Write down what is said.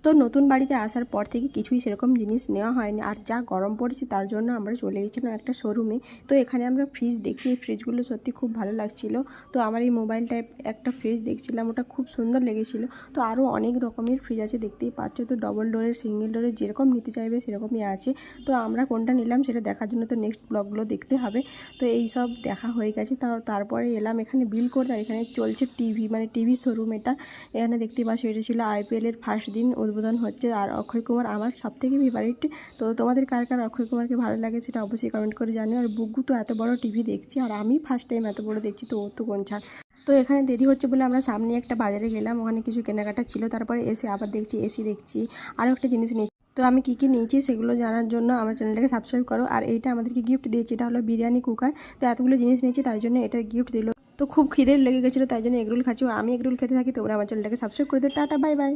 তো নতুন বাড়িতে আসার পর থেকে কিছুই সেরকম জিনিস নেওয়া হয়নি, আর যা গরম পড়েছে তার জন্য আমরা চলে গেছিলাম একটা শোরুমে। তো এখানে আমরা ফ্রিজ দেখছি, এই ফ্রিজগুলো সত্যি খুব ভালো লাগছিল। তো আমার এই মোবাইলটায় একটা ফ্রিজ দেখছিলাম, ওটা খুব সুন্দর লেগেছিলো। তো আরও অনেক রকমের ফ্রিজ আছে দেখতেই পাচ্ছ। তো ডবল ডোরের, সিঙ্গেল ডোরের, যেরকম নিতে চাইবে সেরকমই আছে। তো আমরা কোনটা নিলাম সেটা দেখার জন্য তো নেক্সট ব্লগগুলো দেখতে হবে। তো এই সব দেখা হয়ে গেছে। তারপরে এলাম এখানে বিল করতে। আর এখানে চলছে টিভি, মানে টিভি শোরুম এটা। এখানে দেখতে পাচ্ছ এটা ছিল IPL-এর ফার্স্ট দিন, উদ্বোধন হচ্ছে। আর অক্ষয় কুমার আমার সবথেকে ফেভারিট। তো তোমাদের কার কার অক্ষয় কুমারকে ভালো লাগে সেটা অবশ্যই কমেন্ট করে জানিও। আর বুগু তো এত বড় টিভি দেখছি, আর আমি ফার্স্ট টাইম এত বড় দেখছি, তো ও তো কোন ছাড়। তো এখানে দেরি হচ্ছে বলে আমরা সামনে একটা বাজারে গেলাম, ওখানে কিছু কেনাকাটা ছিল। তারপরে এসে আবার দেখছি এসি দেখছি, আরও একটা জিনিস নিয়েছি। তো আমি কী কী নিয়েছি সেগুলো জানার জন্য আমার চ্যানেলটাকে সাবস্ক্রাইব করো। আর এইটা আমাদেরকে গিফট দিয়েছে, এটা হলো বিরিয়ানি কুকার। তো এতগুলো জিনিস নিয়েছি তার জন্য এটা গিফট দিল। তো খুব খিদে লেগে গেছিলো, তাই জন্য এগরোল খাচ্ছি। আমি এগরোল খেতে থাকি। তোমরা আমার চ্যানেলটাকে সাবস্ক্রাইব করে দিও। Tata, bye bye.